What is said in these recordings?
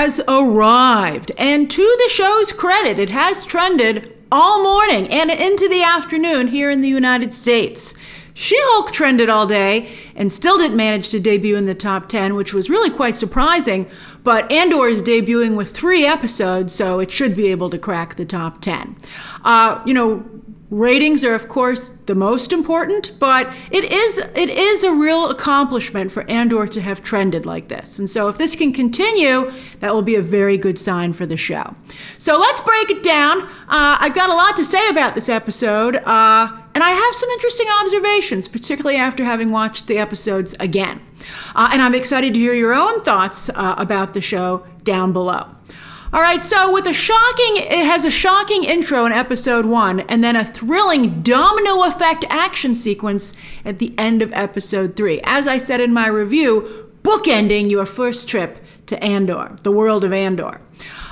has arrived. And to the show's credit, it has trended all morning and into the afternoon here in the United States. She-Hulk trended all day and still didn't manage to debut in the top 10, which was really quite surprising. But Andor is debuting with 3 episodes, so it should be able to crack the top 10. Ratings are, of course, the most important, but it is a real accomplishment for Andor to have trended like this. And so if this can continue, that will be a very good sign for the show. So let's break it down. I've got a lot to say about this episode, and I have some interesting observations, particularly after having watched the episodes again. And I'm excited to hear your own thoughts about the show down below. All right, so it has a shocking intro in episode 1 and then a thrilling domino effect action sequence at the end of episode 3. As I said in my review, bookending your first trip to Andor, the world of Andor.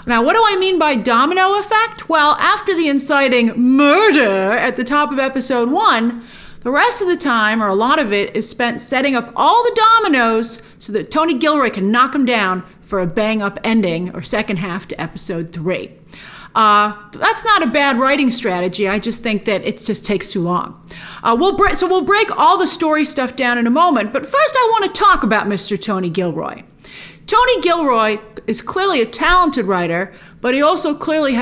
Now, what do I mean by domino effect? Well, after the inciting murder at the top of episode 1, the rest of the time, or a lot of it, is spent setting up all the dominoes so that Tony Gilroy can knock them down for a bang-up ending or second half to episode 3. That's not a bad writing strategy. I just think that it just takes too long. We'll break all the story stuff down in a moment, but first I want to talk about Mr. Tony Gilroy. Tony Gilroy is clearly a talented writer, but he also clearly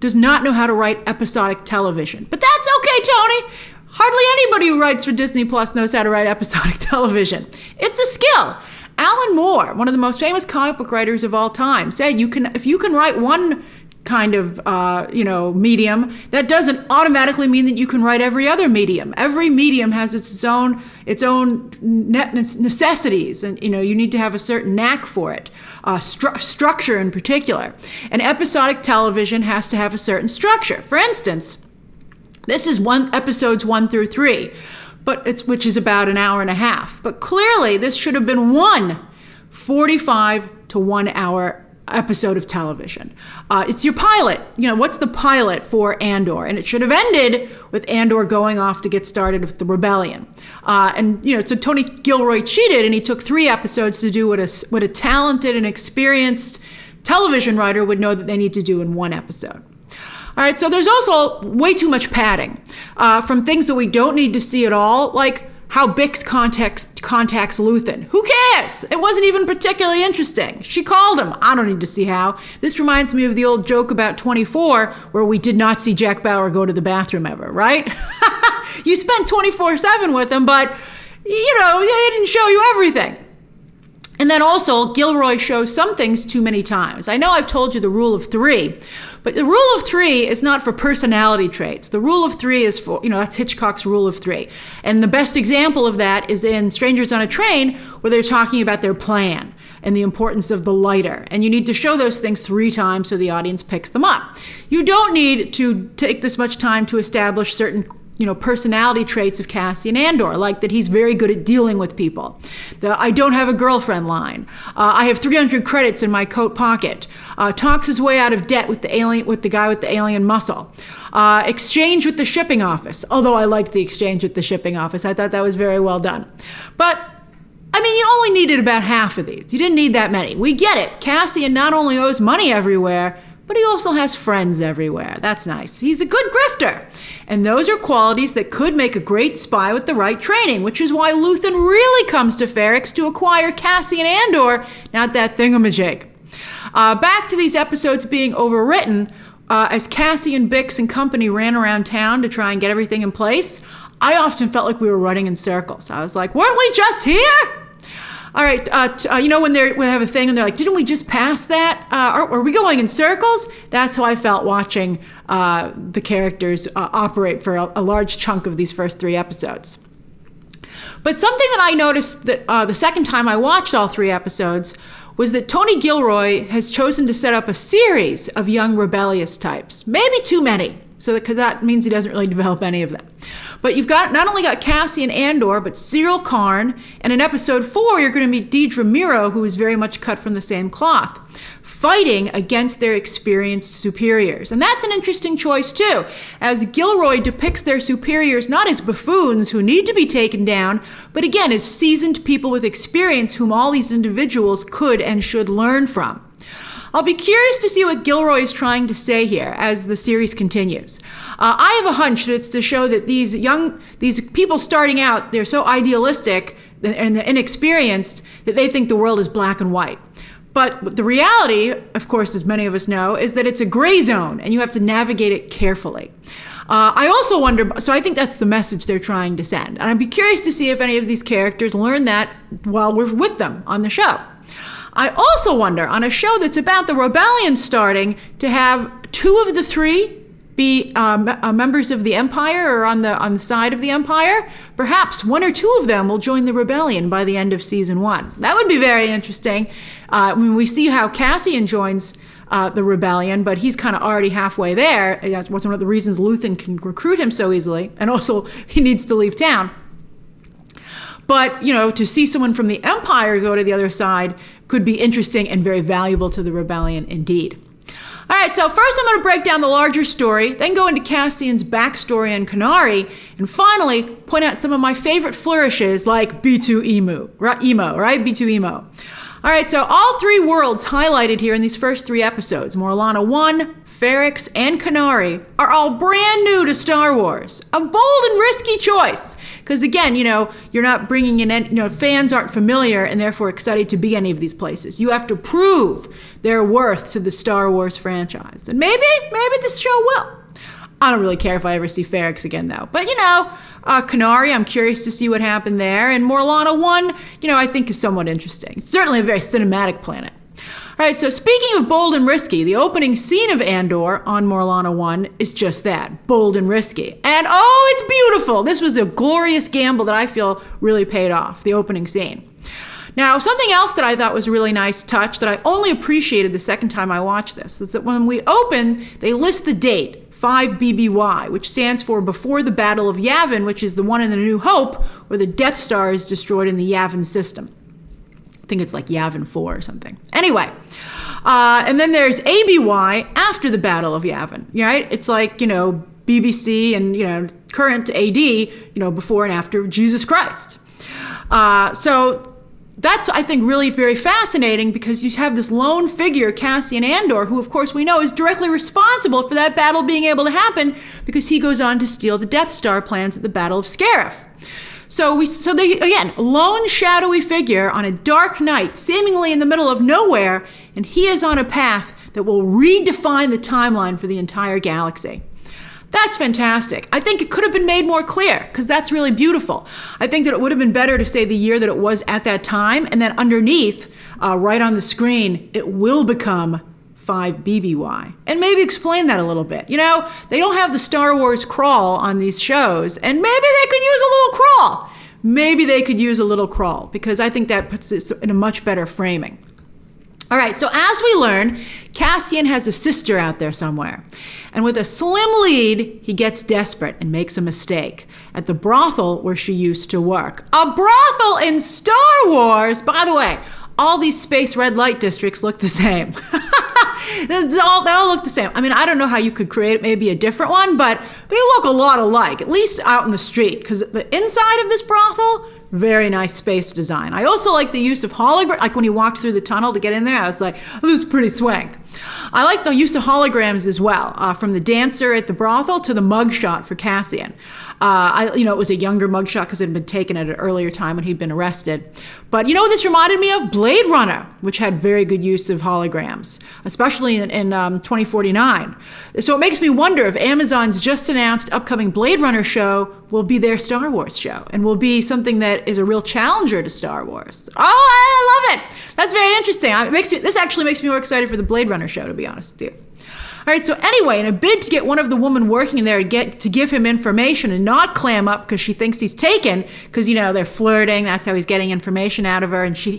does not know how to write episodic television. But that's okay, Tony. Hardly anybody who writes for Disney Plus knows how to write episodic television. It's a skill. Alan Moore, one of the most famous comic book writers of all time, said if you can write one kind of medium, that doesn't automatically mean that you can write every other medium. Every medium has its own necessities, and you need to have a certain knack for it, structure in particular. And episodic television has to have a certain structure. For instance, this is episodes 1 through 3. Which is about an hour and a half. But clearly, this should have been one 45 to 1 hour episode of televition. It's your pilot. What's the pilot for Andor? And it should have ended with Andor going off to get started with the rebellion. So Tony Gilroy cheated, and he took 3 episodes to do what a talented and experienced television writer would know that they need to do in 1 episode. All right, so there's also way too much padding from things that we don't need to see at all, like how Bix contacts Luthen. Who cares? It wasn't even particularly interesting. She called him. I don't need to see how. This reminds me of the old joke about 24, where we did not see Jack Bauer go to the bathroom ever, right? You spent 24/7 with him, but, they didn't show you everything. And then also, Gilroy shows some things too many times. I know I've told you the rule of 3, but the rule of 3 is not for personality traits. The rule of 3 is for, that's Hitchcock's rule of 3. And the best example of that is in Strangers on a Train, where they're talking about their plan and the importance of the lighter. And you need to show those things 3 times so the audience picks them up. You don't need to take this much time to establish certain personality traits of Cassian Andor, like that he's very good at dealing with people. The I don't have a girlfriend line. I have 300 credits in my coat pocket. Talks his way out of debt with the guy with the alien muscle. Exchange with the shipping office. Although I liked the exchange with the shipping office. I thought that was very well done. But you only needed about half of these. You didn't need that many. We get it. Cassian not only owes money everywhere, but he also has friends everywhere. That's nice. He's a good grifter. And those are qualities that could make a great spy with the right training, which is why Luthen really comes to Ferrix to acquire Cassian Andor, not that thingamajig. Back to these episodes being overwritten, as Cassian, Bix, and company ran around town to try and get everything in place, I often felt like we were running in circles. I was like, weren't we just here? All right, when they have a thing and they're like, didn't we just pass that? Are we going in circles? That's how I felt watching the characters operate for a large chunk of these first 3 episodes. But something that I noticed that the second time I watched all 3 episodes was that Tony Gilroy has chosen to set up a series of young rebellious types, maybe too many. Because that means he doesn't really develop any of them. But you've not only got Cassian Andor, but Syril Karn, and in episode 4, you're going to meet Dedra Meero, who is very much cut from the same cloth, fighting against their experienced superiors. And that's an interesting choice too, as Gilroy depicts their superiors not as buffoons who need to be taken down, but again, as seasoned people with experience whom all these individuals could and should learn from. I'll be curious to see what Gilroy is trying to say here as the series continues. I have a hunch that it's to show that these people starting out, they're so idealistic and they're inexperienced that they think the world is black and white. But the reality, of course, as many of us know, is that it's a gray zone and you have to navigate it carefully. I also wonder, so I think that's the message they're trying to send. And I'd be curious to see if any of these characters learn that while we're with them on the show. I also wonder, on a show that's about the rebellion starting, to have 2 of the 3 be members of the Empire or on the side of the Empire, perhaps 1 or 2 of them will join the rebellion by the end of season 1. That would be very interesting. When we see how Cassian joins the rebellion, but he's kind of already halfway there. That's one of the reasons Luthen can recruit him so easily, and also he needs to leave town. But, to see someone from the Empire go to the other side could be interesting and very valuable to the rebellion indeed. All right, so first I'm going to break down the larger story, then go into Cassian's backstory and Kenari, and finally point out some of my favorite flourishes like B2 Emo, right? B2 Emo. All right, so all 3 worlds highlighted here in these first 3 episodes, Morlana One, Ferrix, and Kenari, are all brand new to Star Wars. A bold and risky choice, because again, you're not bringing in, fans aren't familiar and therefore excited to be any of these places. You have to prove their worth to the Star Wars franchise. And maybe this show will. I don't really care if I ever see Ferrix again, though. But, Kenari, I'm curious to see what happened there. And Morlana One, I think is somewhat interesting. It's certainly a very cinematic planet. All right, so speaking of bold and risky, the opening scene of Andor on Morlana One is just that, bold and risky. And it's beautiful. This was a glorious gamble that I feel really paid off, the opening scene. Now, something else that I thought was a really nice touch that I only appreciated the second time I watched this is that when we open, they list the date, 5 BBY, which stands for Before the Battle of Yavin, which is the one in the New Hope where the Death Star is destroyed in the Yavin system. I think it's like Yavin 4 or something. Anyway, and then there's ABY after the Battle of Yavin, right? It's like, BBC and, current AD, before and after Jesus Christ. So that's, I think, really very fascinating because you have this lone figure, Cassian Andor, who, of course, we know is directly responsible for that battle being able to happen because he goes on to steal the Death Star plans at the Battle of Scarif. So they, again, lone shadowy figure on a dark night, seemingly in the middle of nowhere, and he is on a path that will redefine the timeline for the entire galaxy. That's fantastic. I think it could have been made more clear because that's really beautiful. I think that it would have been better to say the year that it was at that time, and then underneath, right on the screen, it will become 5 BBY. And maybe explain that a little bit. They don't have the Star Wars crawl on these shows, and maybe they could use a little crawl. Maybe they could use a little crawl because I think that puts this in a much better framing. All right, so as we learn, Cassian has a sister out there somewhere. And with a slim lead, he gets desperate and makes a mistake at the brothel where she used to work. A brothel in Star Wars! By the way, all these space red light districts look the same. They all look the same. I mean, I don't know how you could create maybe a different one, but they look a lot alike, at least out in the street, because the inside of this brothel, very nice space design. I also like the use of hologram. Like when he walked through the tunnel to get in there, I was like, oh, this is pretty swank. I like the use of holograms as well, from the dancer at the brothel to the mugshot for Cassian. It was a younger mugshot because it had been taken at an earlier time when he'd been arrested. But you know what this reminded me of? Blade Runner, which had very good use of holograms, especially in 2049. So it makes me wonder if Amazon's just announced upcoming Blade Runner show will be their Star Wars show and will be something that is a real challenger to Star Wars. Oh, I love it. That's very interesting. This actually makes me more excited for the Blade Runner show, to be honest with you. All right, so anyway, in a bid to get one of the women working there to give him information and not clam up because she thinks he's taken, because, they're flirting, that's how he's getting information out of her, and she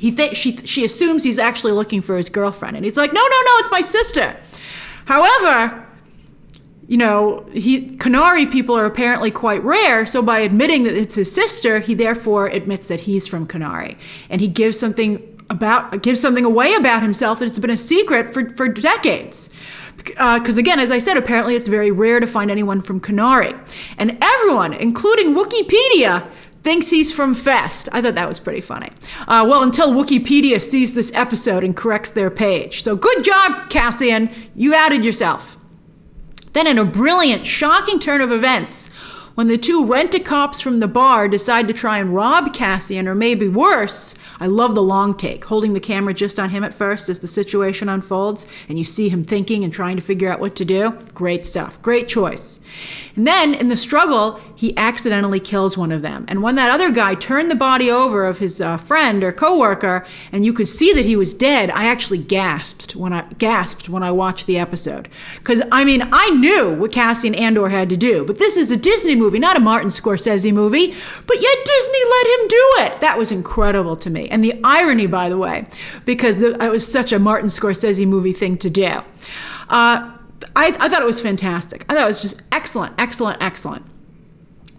assumes he's actually looking for his girlfriend. And he's like, no, it's my sister. However, Kenari people are apparently quite rare, so by admitting that it's his sister, he therefore admits that he's from Kenari. And he gives something away about himself that it's been a secret for decades. Because again, as I said, apparently it's very rare to find anyone from Kenari. And everyone, including Wikipedia, thinks he's from Fest. I thought that was pretty funny. Well, until Wikipedia sees this episode and corrects their page. So good job, Cassian. You outed yourself. Then in a brilliant, shocking turn of events, when the two rent-a-cops from the bar decide to try and rob Cassian, or maybe worse, I love the long take, holding the camera just on him at first as the situation unfolds, and you see him thinking and trying to figure out what to do. Great stuff. Great choice. And then, in the struggle, he accidentally kills one of them. And when that other guy turned the body over of his friend or coworker, and you could see that he was dead, I actually gasped when I watched the episode. Because, I mean, I knew what Cassian Andor had to do, but this is a Disney movie, not a Martin Scorsese movie, but yet Disney let him do it. That was incredible to me. And the irony, by the way, because it was such a Martin Scorsese movie thing to do. I thought it was fantastic. I thought it was just excellent, excellent, excellent.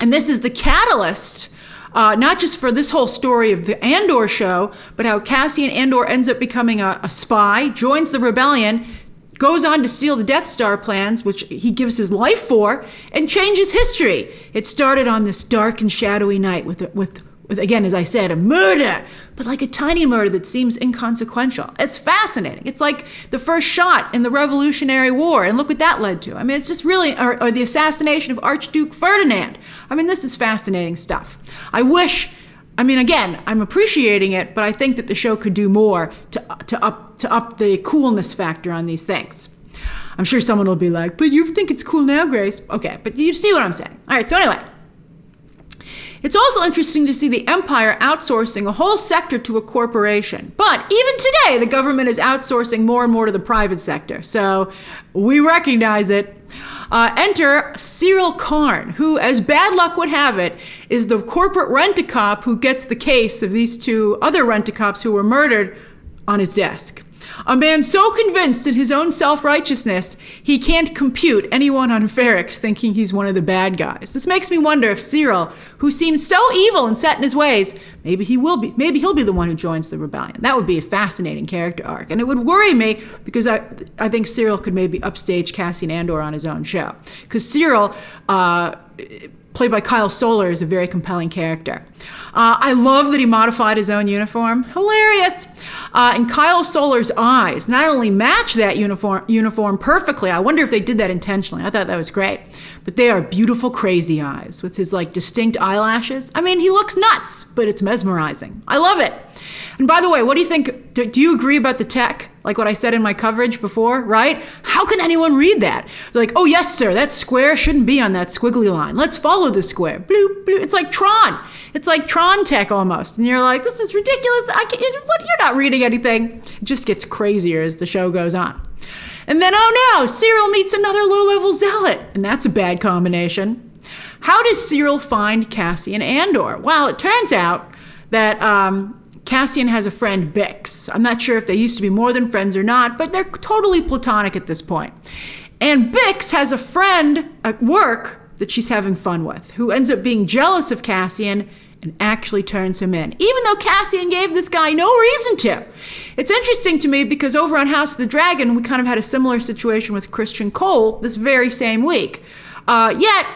And this is the catalyst, not just for this whole story of the Andor show, but how Cassian Andor ends up becoming a spy, joins the rebellion, goes on to steal the Death Star plans, which he gives his life for, and changes history. It started on this dark and shadowy night with again, as I said, a murder, but like a tiny murder that seems inconsequential. It's fascinating. It's like the first shot in the Revolutionary War, and look what that led to. I mean, it's just really, or the assassination of Archduke Ferdinand. I mean, this is fascinating stuff. Again, I'm appreciating it, but I think that the show could do more to up the coolness factor on these things. I'm sure someone will be like, but you think it's cool now, Grace. Okay, but you see what I'm saying. All right, so anyway. It's also interesting to see the Empire outsourcing a whole sector to a corporation. But even today, the government is outsourcing more and more to the private sector. So we recognize it. Enter Syril Karn, who, as bad luck would have it, is the corporate rent-a-cop who gets the case of these two other rent-a-cops who were murdered on his desk. A man so convinced in his own self-righteousness, he can't compute anyone on Ferrix thinking he's one of the bad guys. This makes me wonder if Syril, who seems so evil and set in his ways, maybe he'll be the one who joins the rebellion. That would be a fascinating character arc. And it would worry me because I think Syril could maybe upstage Cassian Andor on his own show. Because Syril, played by Kyle Soller, is a very compelling character. I love that he modified his own uniform. Hilarious. And Kyle Soller's eyes not only match that uniform perfectly, I wonder if they did that intentionally. I thought that was great. But they are beautiful, crazy eyes with his distinct eyelashes. I mean, he looks nuts, but it's mesmerizing. I love it. And by the way, what do you think? Do you agree about the tech? Like what I said in my coverage before, right? How can anyone read that? They're like, oh yes, sir, that square shouldn't be on that squiggly line. Let's follow the square. Bloop, bloop. It's like Tron. It's like Tron tech almost. And you're like, this is ridiculous. You're not reading anything. It just gets crazier as the show goes on. And then, oh no, Syril meets another low-level zealot. And that's a bad combination. How does Syril find Cassian Andor? Well, it turns out that Cassian has a friend, Bix. I'm not sure if they used to be more than friends or not, but they're totally platonic at this point. And Bix has a friend at work that she's having fun with, who ends up being jealous of Cassian and actually turns him in, even though Cassian gave this guy no reason to. It's interesting to me because over on House of the Dragon, we kind of had a similar situation with Christian Cole this very same week. Yet,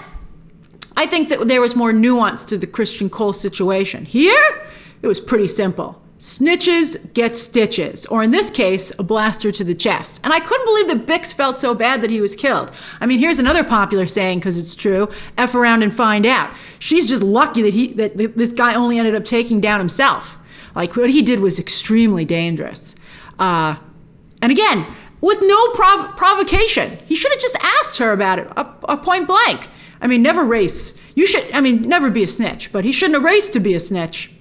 I think that there was more nuance to the Christian Cole situation. Here, it was pretty simple. Snitches get stitches, or in this case, a blaster to the chest. And I couldn't believe that Bix felt so bad that he was killed. I mean, here's another popular saying, because it's true, F around and find out. She's just lucky that this guy only ended up taking down himself. Like, what he did was extremely dangerous. And again, with no provocation. He should have just asked her about it, a point blank. I mean, never race. Never be a snitch, but he shouldn't have raced to be a snitch.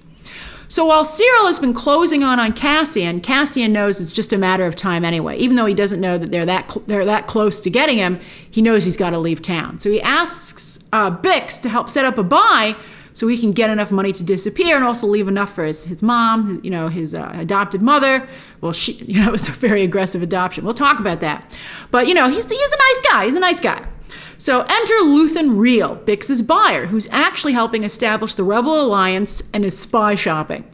So while Syril has been closing on Cassian, Cassian knows it's just a matter of time anyway. Even though he doesn't know that they're that close to getting him, he knows he's got to leave town. So he asks Bix to help set up a buy so he can get enough money to disappear and also leave enough for his mom, his adopted mother. Well, it was a very aggressive adoption. We'll talk about that. But, he's a nice guy. He's a nice guy. So enter Luthen Rael, Bix's buyer, who's actually helping establish the Rebel Alliance and is spy shopping.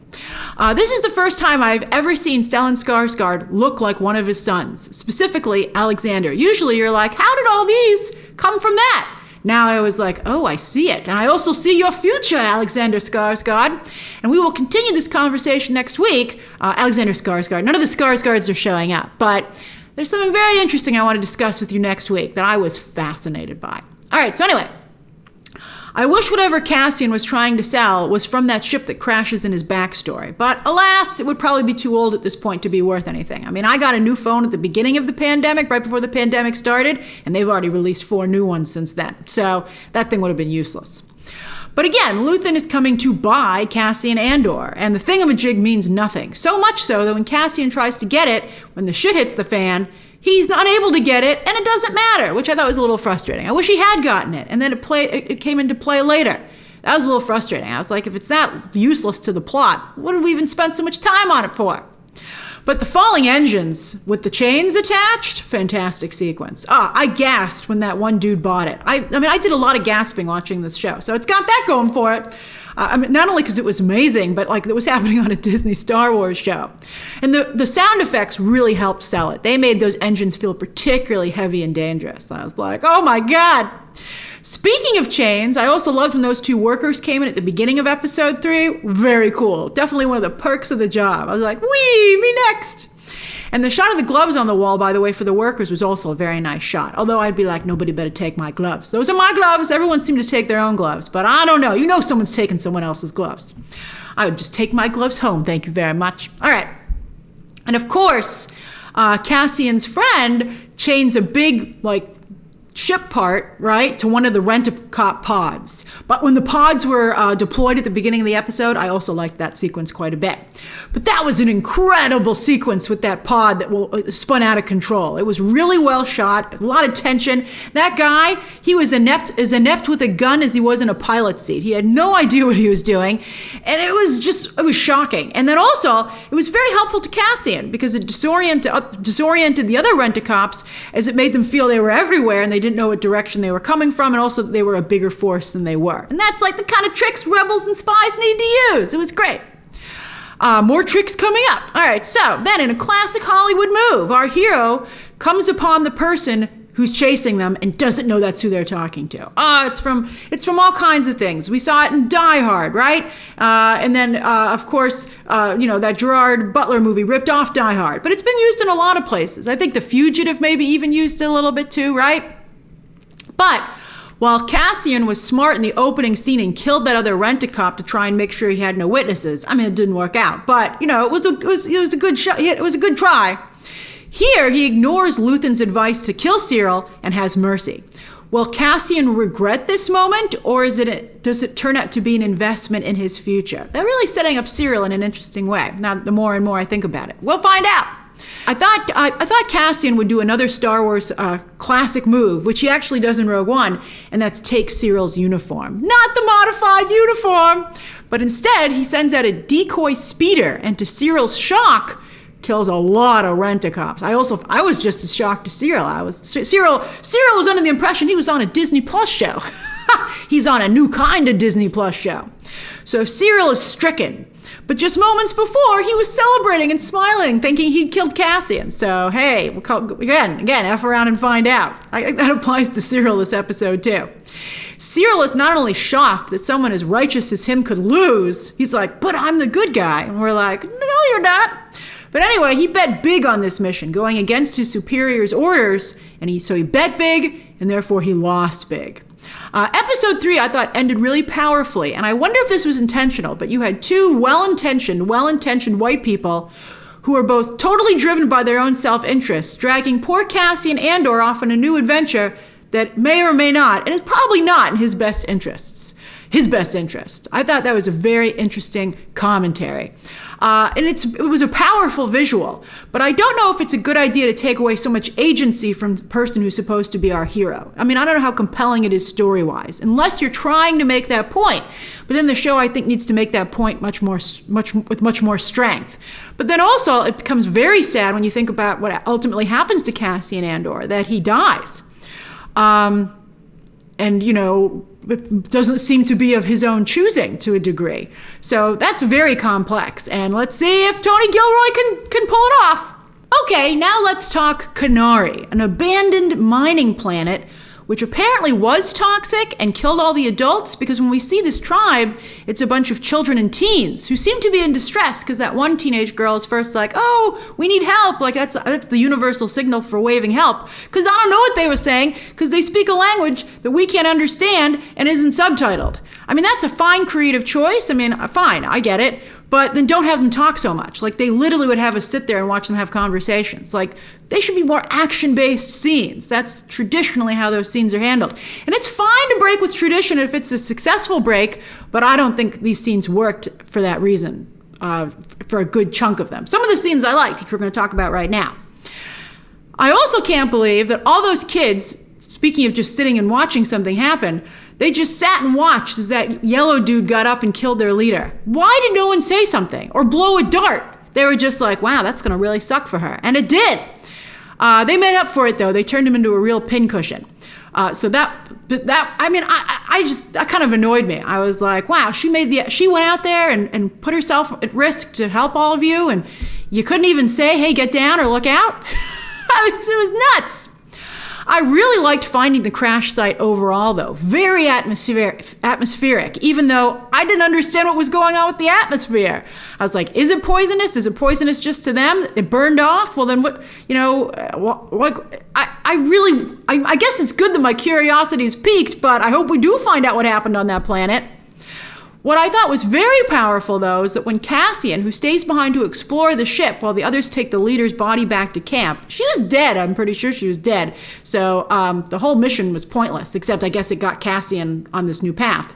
This is the first time I've ever seen Stellan Skarsgård look like one of his sons, specifically Alexander. Usually you're like, how did all these come from that? Now I was like, oh, I see it. And I also see your future, Alexander Skarsgård. And we will continue this conversation next week. Alexander Skarsgård, none of the Skarsgårds are showing up, but there's something very interesting I want to discuss with you next week that I was fascinated by. All right, so anyway, I wish whatever Cassian was trying to sell was from that ship that crashes in his backstory. But alas, it would probably be too old at this point to be worth anything. I mean, I got a new phone at the beginning of the pandemic, right before the pandemic started, and they've already released 4 new ones since then. So that thing would have been useless. But again, Luthen is coming to buy Cassian Andor, and the thingamajig means nothing. So much so that when Cassian tries to get it, when the shit hits the fan, he's unable to get it, and it doesn't matter, which I thought was a little frustrating. I wish he had gotten it, and then it came into play later. That was a little frustrating. I was like, if it's that useless to the plot, what did we even spend so much time on it for? But the falling engines with the chains attached, fantastic sequence. I gasped when that one dude bought it. I mean, I did a lot of gasping watching this show, so it's got that going for it. I mean, not only because it was amazing, but like it was happening on a Disney Star Wars show. And the sound effects really helped sell it. They made those engines feel particularly heavy and dangerous. And I was like, oh my God. Speaking of chains, I also loved when those 2 workers came in at the beginning of episode 3. Very cool. Definitely one of the perks of the job. I was like, wee, me next. And the shot of the gloves on the wall, by the way, for the workers was also a very nice shot. Although I'd be like, nobody better take my gloves. Those are my gloves. Everyone seemed to take their own gloves. But I don't know. You know someone's taking someone else's gloves. I would just take my gloves home. Thank you very much. All right. And of course, Cassian's friend chains a big, ship part, right, to one of the rent-a-cop pods. But when the pods were deployed at the beginning of the episode, I also liked that sequence quite a bit. But that was an incredible sequence with that pod that spun out of control. It was really well shot, a lot of tension. That guy, he was as inept with a gun as he was in a pilot seat. He had no idea what he was doing, and it was shocking. And then also, it was very helpful to Cassian because it disoriented the other rent-a-cops as it made them feel they were everywhere and they didn't know what direction they were coming from, and also they were a bigger force than they were. And that's like the kind of tricks rebels and spies need to use. It was great. More tricks coming up. All right, so then in a classic Hollywood move, our hero comes upon the person who's chasing them and doesn't know that's who they're talking to. It's from all kinds of things. We saw it in Die Hard, right? And then, of course, that Gerard Butler movie ripped off Die Hard. But it's been used in a lot of places. I think The Fugitive maybe even used it a little bit too, right? But while Cassian was smart in the opening scene and killed that other rent-a-cop to try and make sure he had no witnesses, I mean, it didn't work out. But it was a good shot. It was a good try. Here, he ignores Luthen's advice to kill Syril and has mercy. Will Cassian regret this moment, or does it turn out to be an investment in his future? They're really setting up Syril in an interesting way. Now, the more and more I think about it, we'll find out. I thought Cassian would do another Star Wars classic move, which he actually does in Rogue One, and that's take Syril's uniform. Not the modified uniform, but instead he sends out a decoy speeder, and to Syril's shock, kills a lot of rent-a-cops. I was just as shocked as Syril. Syril was under the impression he was on a Disney Plus show. He's on a new kind of Disney Plus show. So Syril is stricken. But just moments before, he was celebrating and smiling, thinking he'd killed Cassian. So, hey, again, F around and find out. That applies to Syril this episode, too. Syril is not only shocked that someone as righteous as him could lose, he's like, but I'm the good guy. And we're like, no, you're not. But anyway, he bet big on this mission, going against his superior's orders, and so he bet big, and therefore he lost big. Episode 3, I thought, ended really powerfully, and I wonder if this was intentional, but you had 2 well-intentioned white people who are both totally driven by their own self-interest, dragging poor Cassian Andor off on a new adventure that may or may not, and is probably not in his best interests. I thought that was a very interesting commentary. And it was a powerful visual, but I don't know if it's a good idea to take away so much agency from the person who's supposed to be our hero. I mean, I don't know how compelling it is story-wise, unless you're trying to make that point. But then the show, I think, needs to make that point with much more strength. But then also, it becomes very sad when you think about what ultimately happens to Cassian Andor, that he dies. And, it doesn't seem to be of his own choosing to a degree. So that's very complex. And let's see if Tony Gilroy can pull it off. Okay, now let's talk Kenari, an abandoned mining planet which apparently was toxic and killed all the adults, because when we see this tribe, it's a bunch of children and teens who seem to be in distress because that one teenage girl is first like, oh, we need help. Like that's the universal signal for waving help, because I don't know what they were saying because they speak a language that we can't understand and isn't subtitled. I mean, that's a fine creative choice. I mean, fine, I get it. But then don't have them talk so much. Like they literally would have us sit there and watch them have conversations. Like they should be more action-based scenes. That's traditionally how those scenes are handled. And it's fine to break with tradition if it's a successful break, but I don't think these scenes worked for that reason, for a good chunk of them. Some of the scenes I liked, which we're going to talk about right now. I also can't believe that all those kids, speaking of just sitting and watching something happen, they just sat and watched as that yellow dude got up and killed their leader. Why did no one say something or blow a dart? They were just like, wow, that's going to really suck for her. And it did. They made up for it, though. They turned him into a real pincushion. So that kind of annoyed me. I was like, wow, she went out there and put herself at risk to help all of you, and you couldn't even say, hey, get down or look out? It was nuts. I really liked finding the crash site overall, though. Very atmospheric, even though I didn't understand what was going on with the atmosphere. I was like, is it poisonous? Is it poisonous just to them? It burned off? Well, then what, I guess it's good that my curiosity is piqued, but I hope we do find out what happened on that planet. What I thought was very powerful, though, is that when Cassian, who stays behind to explore the ship while the others take the leader's body back to camp, she was dead. I'm pretty sure she was dead. So the whole mission was pointless, except I guess it got Cassian on this new path.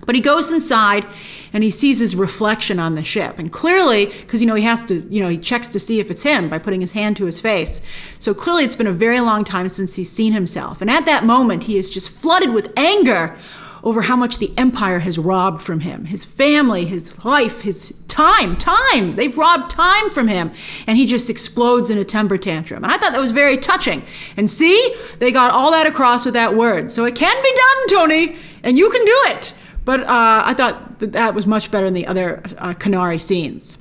But he goes inside and he sees his reflection on the ship. And clearly, because, he has to, he checks to see if it's him by putting his hand to his face. So clearly it's been a very long time since he's seen himself. And at that moment, he is just flooded with anger over how much the Empire has robbed from him. His family, his life, his time. They've robbed time from him. And he just explodes in a temper tantrum. And I thought that was very touching. And see, they got all that across with that word. So it can be done, Tony, and you can do it. But I thought that was much better than the other Kenari scenes.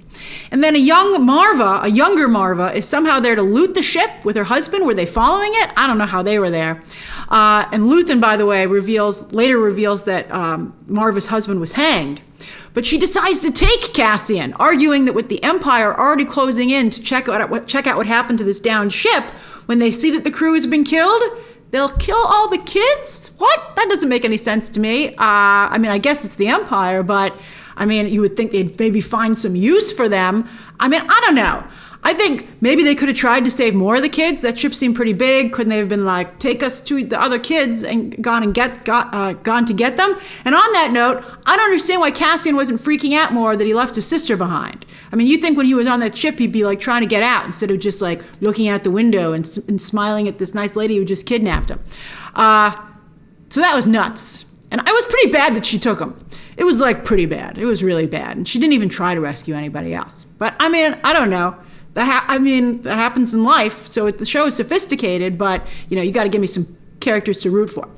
And then a younger Maarva, is somehow there to loot the ship with her husband. Were they following it? I don't know how they were there. And Luthen, by the way, later reveals that Maarva's husband was hanged. But she decides to take Cassian, arguing that with the Empire already closing in to check out what happened to this downed ship, when they see that the crew has been killed, they'll kill all the kids? What? That doesn't make any sense to me. I guess it's the Empire, but you would think they'd maybe find some use for them. I don't know. I think maybe they could have tried to save more of the kids. That ship seemed pretty big. Couldn't they have been like, take us to the other kids and gone to get them? And on that note, I don't understand why Cassian wasn't freaking out more that he left his sister behind. You think when he was on that ship, he'd be like trying to get out instead of just like looking out the window and smiling at this nice lady who just kidnapped him. So that was nuts. And it was pretty bad that she took him. It was like pretty bad. It was really bad. And she didn't even try to rescue anybody else. But I don't know. That happens in life. So the show is sophisticated, but you got to give me some characters to root for.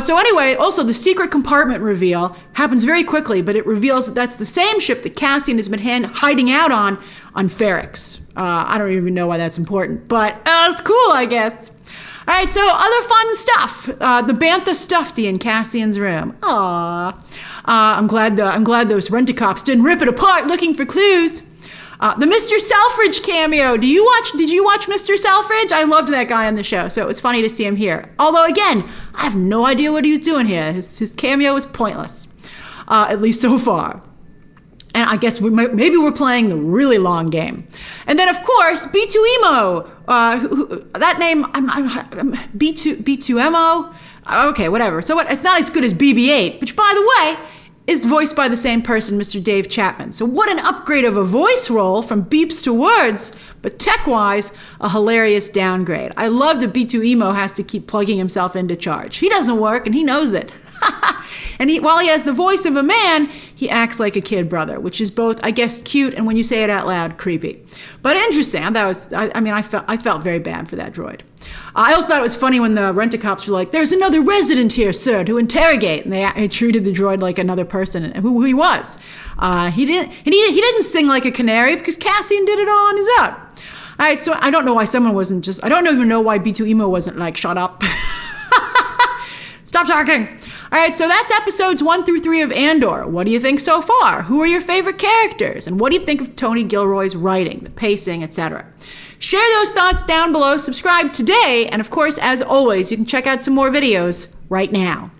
So anyway, also the secret compartment reveal happens very quickly, but it reveals that that's the same ship that Cassian has been hiding out on Ferrix. I don't even know why that's important, but it's cool, I guess. All right, so other fun stuff. The Bantha Stuffy in Cassian's room. Aww. I'm glad those rent-a-cops didn't rip it apart looking for clues. The Mr. Selfridge cameo. Did you watch Mr. Selfridge? I loved that guy on the show, so it was funny to see him here. Although, again, I have no idea what he was doing here. His cameo was pointless, at least so far. And I guess maybe we're playing the really long game. And then, of course, B2Emo. That name, B2Emo. Okay, whatever. So it's not as good as BB-8, which, by the way, is voiced by the same person, Mr. Dave Chapman. So what an upgrade of a voice role from beeps to words, but tech-wise, a hilarious downgrade. I love that B2Emo has to keep plugging himself into charge. He doesn't work, and he knows it. And while he has the voice of a man, he acts like a kid brother, which is both, I guess, cute and, when you say it out loud, creepy. But interesting. I felt very bad for that droid. I also thought it was funny when the rent-a-cops were like, "There's another resident here, sir, to interrogate," and they treated the droid like another person, and who he was. He didn't sing like a canary because Cassian did it all on his own. All right, so I don't know why I don't even know why B2Emo wasn't like, "Shut up." Stop talking. All right, so that's episodes 1 through 3 of Andor. What do you think so far? Who are your favorite characters? And what do you think of Tony Gilroy's writing, the pacing, etc.? Share those thoughts down below. Subscribe today. And of course, as always, you can check out some more videos right now.